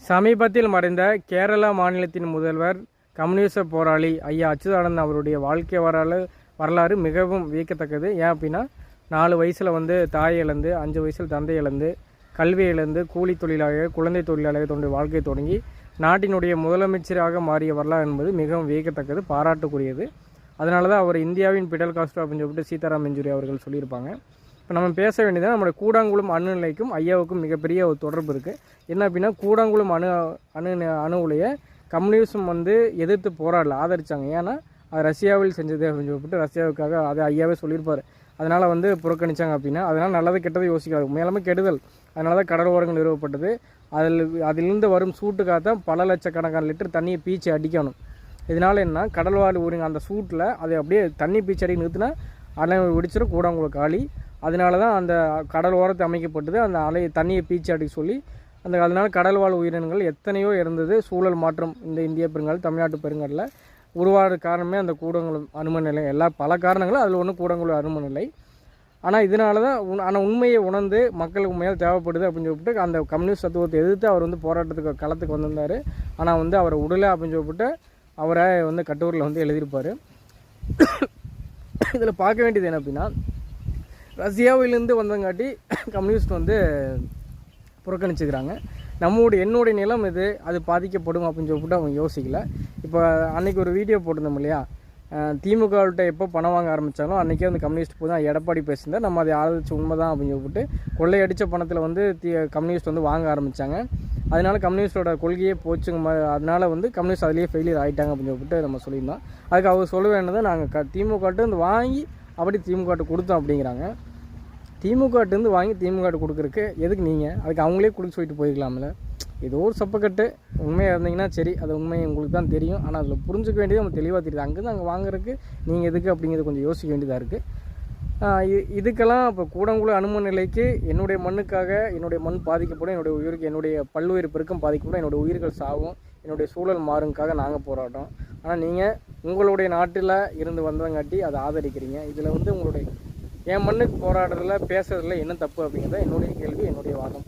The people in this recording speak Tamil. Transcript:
சமீபத்தில் மறைந்த கேரளா மாநிலத்தின் முதல்வர் கம்யூனிச போராளி ஐயா அச்சுதானந்தன் அவருடைய வாழ்க்கை வரலாறு மிகவும் வியக்கத்தக்கது. ஏன் அப்படின்னா 4 வயசில் தாயை இழந்து, 5 வயசில் தந்தை இழந்து, கல்வி இழந்து, கூலி தொழிலாக, குழந்தை தொழிலாளர் தன்னுடைய வாழ்க்கையை தொடங்கி நாட்டினுடைய முதலமைச்சராக மாறிய வரலாறு என்பது மிகவும் வியக்கத்தக்கது, பாராட்டுக்குரியது. அதனால தான் அவர் இந்தியாவின் பிடல் காஸ்ட்ரோ அப்படின்னு சொல்லிட்டு சீதாராம் யெச்சூரி அவர்கள் சொல்லியிருப்பாங்க. இப்போ நம்ம பேச வேண்டியது நம்மளுடைய கூடாங்குளம் அணுநிலைக்கும் ஐயாவுக்கும் மிகப்பெரிய ஒரு தொடர்பு இருக்குது. என்ன அப்படின்னா, கூடாங்குளம் அணுவுலைய கம்யூனிசம் எதிர்த்து போராடல, ஆதரித்தாங்க. ஏன்னா அது ரஷ்யாவில் செஞ்சது அப்படின்னு சொல்லிட்டு ரஷ்யாவுக்காக அதை ஐயாவே சொல்லியிருப்பார். அதனால் புறக்கணித்தாங்க அப்படின்னா, அதனால் நல்லது கெட்டதை யோசிக்காது, மேலுமே கெடுதல். அதனால தான் கடல் ஓரங்கள் நிறுவப்பட்டது. அதிலிருந்து வரும் சூட்டுக்காகத்தான் பல லட்சக்கணக்கான லிட்டர் தண்ணியை பீச்சு அடிக்கணும். இதனால் என்ன, கடல்வாழ் ஊருங்க அந்த சூட்டில் அதை அப்படியே தண்ணி பீச்சு அடி நிறுத்தினா அலை வெடிச்சிடும், கூடாங்குளம் காலி. அதனால தான் அந்த கடல் ஓரத்தை அமைக்கப்பட்டது, அந்த தண்ணியை பீச்சு அடிக்க சொல்லி. அதனால் கடல்வாழ் உயிரினங்கள் எத்தனையோ இருந்தது. சூழல் மாற்றம் இந்த இந்திய பெருங்கடல், தமிழ்நாட்டு பெருங்கடலில் உருவாகிற காரணமே அந்த கூடங்குளம் அணும நிலை. பல காரணங்களும் அதில் ஒன்று கூடங்குளம் அணும நிலை. ஆனால் இதனால தான் ஆனால் உண்மையை உணர்ந்து மக்களுக்கு உண்மையாக தேவைப்படுது அப்படின்னு சொல்லிட்டு அந்த கம்யூனிஸ்ட் தத்துவத்தை எதிர்த்து அவர் போராட்டத்துக்கு களத்துக்கு வந்திருந்தார். ஆனால் அவரை விடலை அப்படின்னு சொல்லிட்டு அவரை கட்டுரையில் எழுதியிருப்பார். இதில் பார்க்க வேண்டியது என்ன அப்படின்னா, ரஷ்யாவிலேருந்து வந்தங்காட்டி கம்யூனிஸ்ட் புறக்கணிச்சுக்கிறாங்க. என்னுடைய நிலம் இது, அது பாதிக்கப்படும் அப்படின்னு சொல்லிட்டு அவங்க யோசிக்கல. இப்போ அன்றைக்கி ஒரு வீடியோ போட்டிருந்தோம் இல்லையா, திமுகவிட்ட எப்போ பணம் வாங்க ஆரம்பித்தாலும் அன்றைக்கே கம்யூனிஸ்ட் போய் தான் எடப்பாடி பேசியிருந்தார். நம்ம அதை ஆதரிச்சு உண்மை தான் அப்படின்னு சொல்லிட்டு கொள்ளையடித்த பணத்தில் கம்யூனிஸ்ட் வாங்க ஆரம்பித்தாங்க. அதனால கம்யூனிஸ்டோட கொள்கையே போச்சுங்க. அதனால கம்யூனிஸ்ட் அதிலேயே ஃபெயிலியர் ஆகிட்டாங்க அப்படின்னு சொல்லிட்டு நம்ம சொல்லியிருந்தோம். அதுக்கு அவர் சொல்ல வேண்டியதை நாங்கள் திமுகட்டு வாங்கி அப்படி திமுகட்டு கொடுத்தோம் அப்படிங்கிறாங்க. திமுகட்டு வாங்கி திமுகட்டு கொடுக்குறக்கு எதுக்கு நீங்கள், அதுக்கு அவங்களே கொடுக்க சொல்லிட்டு போயிருக்கலாம்ல. ஏதோ ஒரு சப்பக்கட்டு உண்மையாக இருந்தீங்கன்னா சரி, அது உண்மையை உங்களுக்கு தான் தெரியும். ஆனால் அதில் புரிஞ்சுக்க வேண்டியது நம்ம தெளிவாக தெரியுது. அங்கேருந்து அங்கே வாங்குறதுக்கு நீங்கள் எதுக்கு அப்படிங்கிறது கொஞ்சம் யோசிக்க வேண்டியதாக இருக்குது. இதுக்கெல்லாம் இப்போ கூடங்குளம் அணும நிலைக்கு என்னுடைய மண்ணுக்காக என்னுடைய மண் பாதிக்கப்படும், என்னுடைய உயிருக்கு, என்னுடைய பல்லுயிர் பெருக்கம் பாதிக்கப்படும், என்னுடைய உயிர்கள் சாவும், என்னுடைய சூழல் மாறுங்காக நாங்கள் போராட்டோம். ஆனால் நீங்கள் உங்களுடைய நாட்டில் இருந்து வந்தவங்காட்டி அதை ஆதரிக்கிறீங்க. இதில் உங்களுடைய என் மண்ணுக்கு போராடுறதுல பேசுறதுல என்ன தப்பு அப்படிங்கிறத என்னுடைய கேள்வி, என்னுடைய வாதம்.